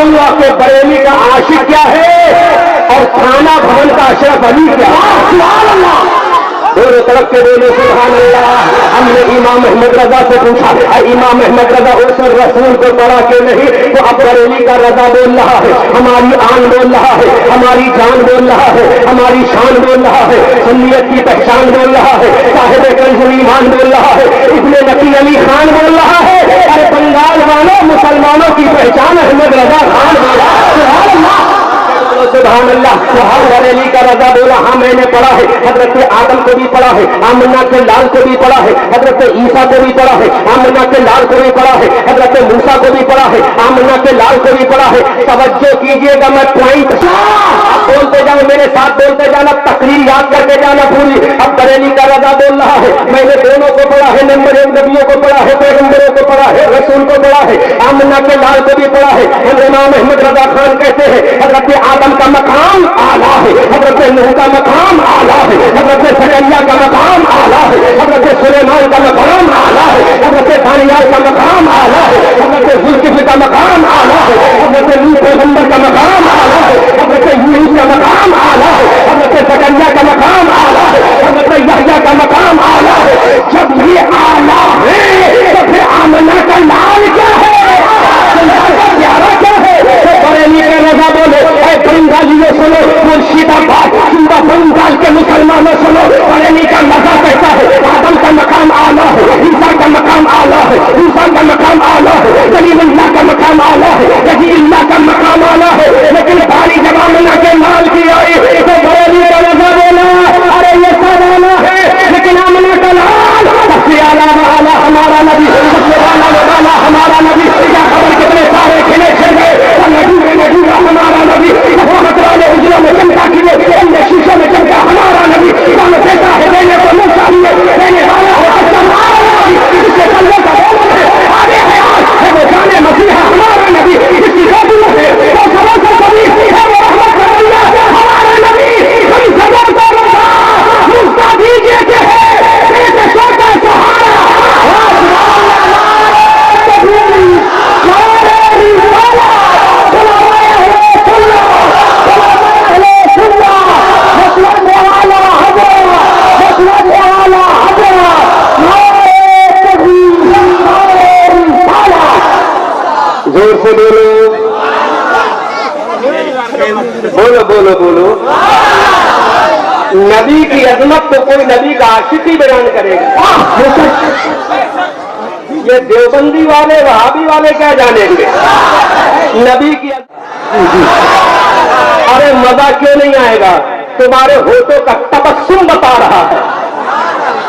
बताऊंगा कि बरेली का आशिक क्या है और थाना भवन का अशरफ अली क्या है। दोनों तरफ के बोले सुभान अल्लाह। हमने इमाम अहमद रजा से पूछा, इमाम अहमद रजा उस रसूल को पढ़ा के नहीं, तो अब बरेली का रजा बोल रहा है, हमारी आन बोल रहा है, हमारी जान बोल रहा है, हमारी शान बोल रहा है, सुन्नियत की पहचान बोल रहा है, साहिब कंजुल ईमान बोल रहा है, इब्ने नकी अली खान बोल रहा है। अरे बंगाल वालों मुसलमानों की पहचान अहमद रजा खान बोल रहा है। सुभान अल्लाह। तो हर बरेली का रजा बोला, हाँ मैंने पढ़ा है, हजरत आदम को भी पढ़ा है, आमना के लाल को भी पढ़ा है, हजरत ईसा को भी पढ़ा है, आमना के लाल को भी पढ़ा है, हजरत मूसा को भी पढ़ा है, आमना के लाल को भी पढ़ा है। तवज्जो कीजिएगा, मैं पॉइंट आप बोलते जाओ, मेरे साथ बोलते जाना, तकरीर याद करके जाना पूरी। अब बरेली का रजा बोल रहा है, मैंने दोनों को पढ़ा है, नंबर एक नबियों को पढ़ा है, पैगंबरों को पढ़ा है, रसूल को पढ़ा है, आमना के लाल को भी पढ़ा है। इमाम अहमद रजा खान कहते हैं हजरत आदम का मकाम आला है, हजरत नूह का मकाम आला है, हजरत ज़करिया का मकाम आला है, हजरत सुलेमान का मकाम आला है, हजरत दानियाल का मकाम आला है, हजरत जुल्किफ्ल का मकाम आला है, हजरत नूह पैगंबर का मकाम आला है, हजरत यूनुस का मकाम आला है, हजरत ज़करिया का मकाम आला है, हजरत यहया का मकाम आला है। जब ये आला है तो फिर आमना का लाल क्या है, प्यारा क्या है। बरेली के रजा बोले, बंगालियों सुनो, मुर्शिदाबाद सूबा बंगाल के मुसलमानों सुनो, बरेली का रजा कहता है आदम का मकाम आला है, ईसा का मकाम आला है, मूसा का मकाम आला है, कलीमुल्लाह का मकाम आला है, रजीउल्लाह का मकाम आला है। लेकिन बारी जब आमना के लाल की आई तो बरेली का रजा बोला, अरे ये सब आला है लेकिन आमना का लाल सबसे आला वाला हमारा नबी, सबसे वाला हमारा नबी। क्या खबर कितने सारे खिले छिल गए, हमारा नबी उजलों में चमका की शीशों में चमका हमारा नबी। देता है देने को नहीं चाहिए, देने वाला है इसके कल्ले का आगे है आज वो जाने मसीहा हमारा नबी, इसकी रोटी है वो खबर से कभी है वो रहमत कर दिया हमारा नबी। हम जगह को रखा मुफ्ता दीजिए के है देशों का सहारा। जोर से बोलो बोलो बोलो बोलो। नबी की अजमत तो कोई नबी का आशिक ही बयान करेगा। ये देवबंदी वाले वहाबी वाले क्या जानेंगे नबी की। अरे मजा क्यों नहीं आएगा, तुम्हारे होठों का तबस्सुम बता रहा है,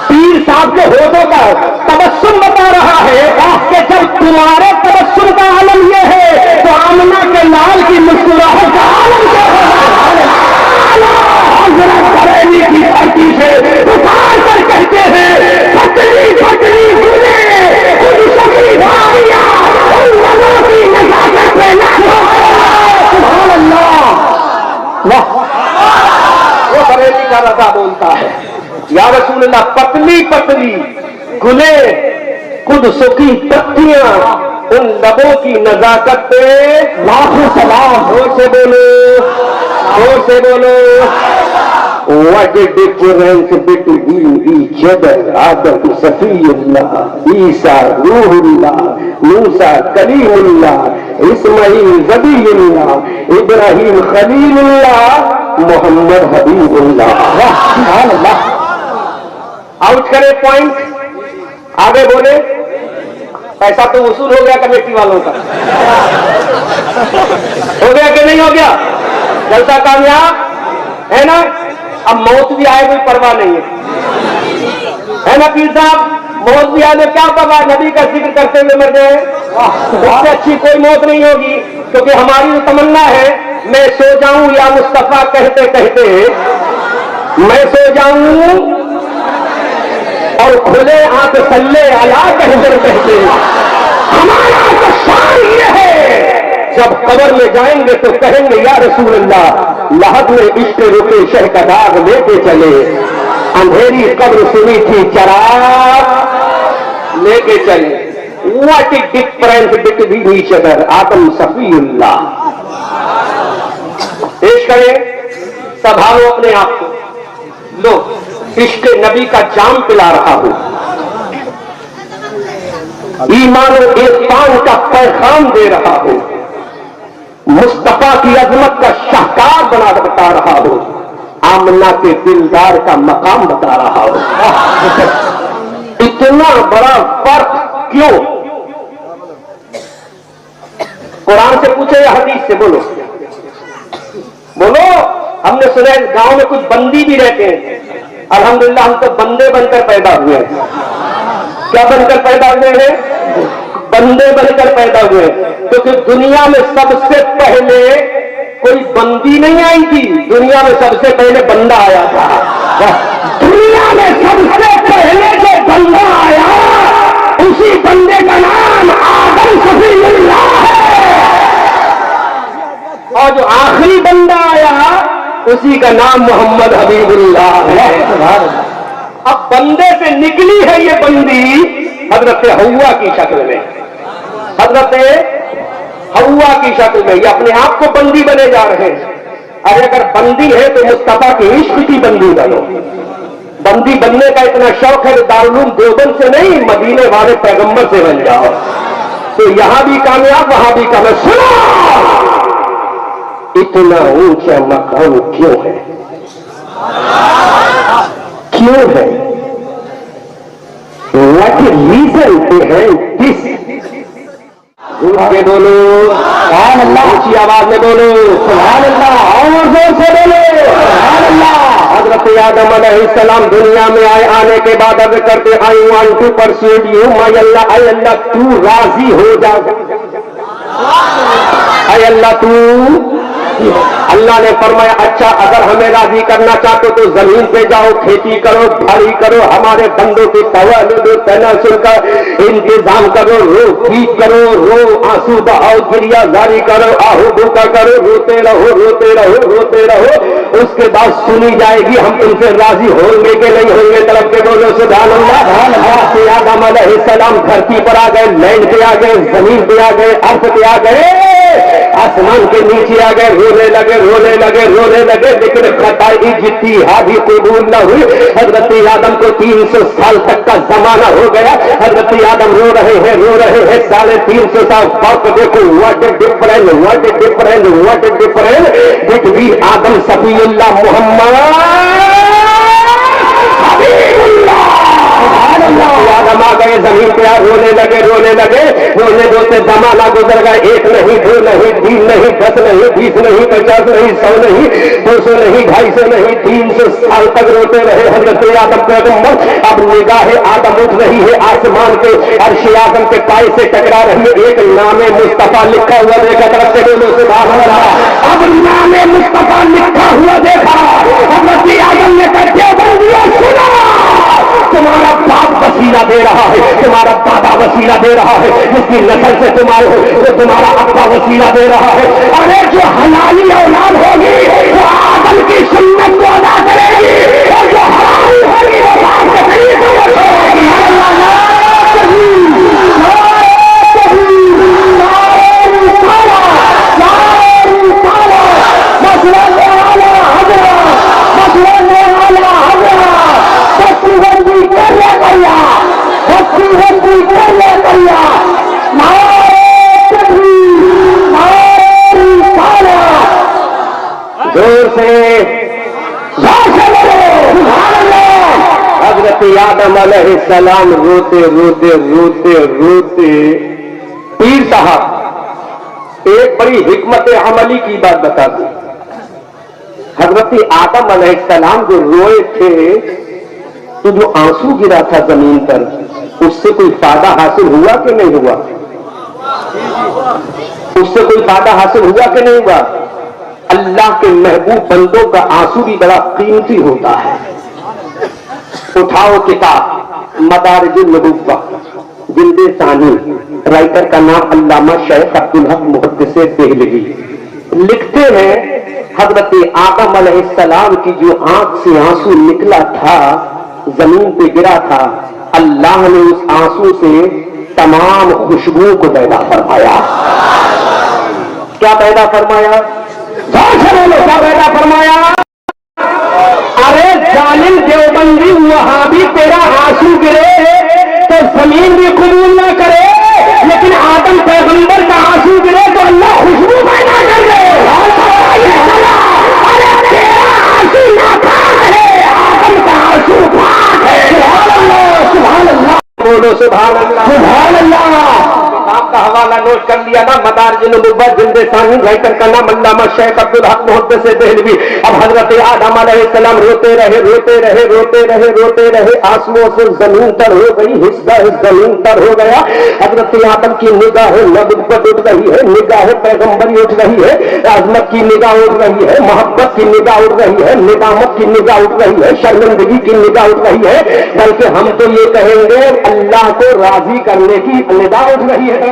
पीर साहब के होठों का तबस्सुम बता रहा है कि जब तुम्हारे तबस्सुम का आलम ये है तो आमना के लाल की मुस्कुराहट का आलम क्या है। बरेली की धरती से पुकार कर कहते हैं पटरी पटरी गुने सभी भाइयां उन लोगों की नजाकत में लाखों। सुभान अल्लाह। वो बरेली का रजा बोलता है या रसूल अल्लाह, पतली पतली गुले कुद्स की पत्तियां उन लबों की नजाकत पे लाखों सलाम। जोर से बोलो जोर से बोलो। What a difference between each other. Adam Safiyullah, Isa Ruhullah, Musa Kalimullah, Ismail Zabiyullah, Ibrahim Khalilullah, Muhammad Habibullah. Allah. Out करे पॉइंट, आगे बोले। पैसा तो वसूल हो गया कमेटी वालों का, हो गया कि नहीं हो गया, जलसा कामयाब है ना। अब मौत भी आए कोई परवाह नहीं है ना पीर साहब, मौत भी आए क्या परवाह, नबी का जिक्र करते हुए मर गए। इससे अच्छी कोई मौत नहीं होगी, क्योंकि हमारी तो तमन्ना है मैं सो जाऊं या मुस्तफा कहते कहते मैं सो जाऊं और खुले आंख सल्ले अला कहते कहते। हमारा तो शान ये है जब कब्र में जाएंगे तो कहेंगे या रसूल अल्लाह, लहद में इश्क रुके शह का दाग लेके चले, अंधेरी कब्र सुनी थी चराग लेके चले। What a difference between each other. Adam Safiyullah, پیش کریں, संभालो अपने आप को. लो इश्क नबी का जाम पिला रहा हूं, ईमान और इरफान का पैगाम दे रहा हूं, मुस्तफा की अजमत का शाहकार बता रहा हूं, आमना के दिलदार का मकाम बता रहा हूं. इतना बड़ा फर्क क्यों? कुरान से पूछे या हदीस से? बोलो बोलो. हमने सुना है गांव में कुछ बंदी भी रहते हैं. अल्हम्दुलिल्लाह हम तो बंदे बनकर पैदा हुए हैं. क्या बनकर पैदा हुए हैं? बंदे बनकर पैदा हुए. तो फिर दुनिया में सबसे पहले कोई बंदी नहीं आई थी, दुनिया में सबसे पहले बंदा आया था. दुनिया में सबसे पहले जो बंदा आया उसी बंदे का नाम आदम सफीउल्लाह है, और जो आखिरी बंदा आया उसी का नाम मोहम्मद हबीबुल्लाह है. अब बंदे से निकली है ये बंदी हजरत हव्वा की शक्ल में, हजरत हव्वा की शक्ल में. ये अपने आप को बंदी बने जा रहे हैं. अरे अगर बंदी है तो मुस्तफा के इश्क की बंदी बनो. बंदी बनने का इतना शौक है तो दारुल उलूम देवबंद से नहीं, मदीने वाले पैगंबर से बन जाओ, तो यहां भी कामयाब वहां भी कामयाब. सुनो, इतना ऊंचा मकाम क्यों है? क्यों है? What reason behind this? के बोलो सुभान अल्लाह, ऊंची आवाज में बोलो सुभान अल्लाह, और जोर से बोलो सुभान अल्लाह. हजरत आदम अलैहिस्सलाम दुनिया में आने के बाद अर्ज करते, I want to persuade you my Allah, I Allah तू राजी हो जा, आई अल्लाह तू. अल्लाह ने फरमाया अच्छा अगर हमें राजी करना चाहते तो जमीन पे जाओ, खेती करो, भारी करो, हमारे बंदों की तवल्लुद तनासुल का इंतजाम करो, रो ठीक करो, रो आंसू बहाओ, गिरिया जारी करो, आहू भूखा करो, रोते रहो रोते रहो रोते रहो. उसके बाद सुनी जाएगी हम तुमसे राजी होंगे कि नहीं होंगे. तरफ के बोलो सुभान अल्लाह. आदम अलैहिस्सलाम धरती पर आ गए, लैंड पे आ गए, जमीन पे आ गए, अर्थ पे आ गए, आसमान के नीचे आ गए, रोने लगे रोने लगे रोने लगे, लेकिन खताई जितनी हादी कबूल न हुई. हजरत आदम को 300 साल तक का जमाना हो गया. हजरत आदम रो रहे हैं 350 साल. फर्क देखो, what a difference, what a difference, what a difference between Adam Safiullah Mohammad Habibullah. Adam आ गए जमीन पे, रोने लगे रोने लगे, रोने रोते जमाना गुजर गया. 1 नहीं 2 नहीं 3 नहीं 10 नहीं 20 नहीं 50 नहीं 100 नहीं 200 नहीं 250 नहीं 300 साल तक रोते रहे हजरत आदम पैगंबर. अब निगाह आदम उठ रही है आसमान के, अर्श आदम के पाए से टकरा रही है. एक नामे मुस्तफा लिखा हुआ देखा. तरफ से बोलो सुभान अल्लाह. अब नामे मुस्तफा लिखा हुआ देखा. हजरत आदम ने कहते बंदियों सुना, तुम्हारा बाप वसीला दे रहा है, तुम्हारा दादा वसीला दे रहा है, जिसकी नस्ल से तुम्हारे हो तो तुम्हारा अब्बा वसीला दे रहा है. अरे जो हलाली औलाद होगी वो आदम की सुन्नत को अदा करेगी, और जो हरामी होगी वो बाप के तरीके को छोड़ेगी. जोर से हजरत आदम अलैहिस्सलाम रोते रोते रोते रोते. पीर साहब एक बड़ी हिकमत अमली की बात बता दी. हजरत आदम अलैहिस्सलाम जो रोए थे तो जो आंसू गिरा था जमीन पर, उससे कोई फायदा हासिल हुआ कि नहीं हुआ? उससे कोई फायदा हासिल हुआ कि नहीं हुआ? अल्लाह के महबूब बंदों का आंसू भी बड़ा कीमती होता है. उठाओ किताब मदारिजुन नबुव्वा, जिल्दे सानी, राइटर का नाम अल्लामा शेख अब्दुल हक मुहद्दिस देहलवी. लिखते हैं हजरत आदम अलैहिस्सलाम की जो आंख से आंसू निकला था, जमीन पे गिरा था, अल्लाह ने उस आंसू से तमाम खुशबू को पैदा फरमाया. क्या पैदा फरमाया? जोर से बोलो क्या पैदा फरमाया? अरे जालिम देवबंदी वहाबी तेरा आंसू गिरे तो जमीन भी कबूल ना करे, लेकिन आदम पैगंबर का आंसू गिरे तो अल्लाह खुशबू पैदा कर दे। अरे तेरा आंसू नापाक है, आदम का आंसू पाक है। सुभान अल्लाह, सुभान अल्लाह, बोलो सुभान अल्लाह, सुभान अल्लाह। आपका हवाला नोट कर लिया ना, मदारिज-उन-नबुव्वत जिंदे सानी राइटर का नाम अल्लामा शेख अब्दुल हक मुहद्दिस देहलवी। अब हजरत आदम अलैहिस्सलाम रोते रहे रोते रहे रोते रहे रोते रहे, आसमां से जमीन तर हो गई, हिस्सा जमीन तर हो गया। हजरत आदम की निगाह नबुव्वत उठ रही है, निगाह पैगंबरी उठ रही है, अजमत की निगाह उठ रही है, मोहब्बत की निगाह उठ रही है, निदामत की निगाह उठ रही है, शर्मिंदगी की निगाह उठ रही है, बल्कि हम तो ये कहेंगे अल्लाह को राजी करने की निगाह उठ रही है।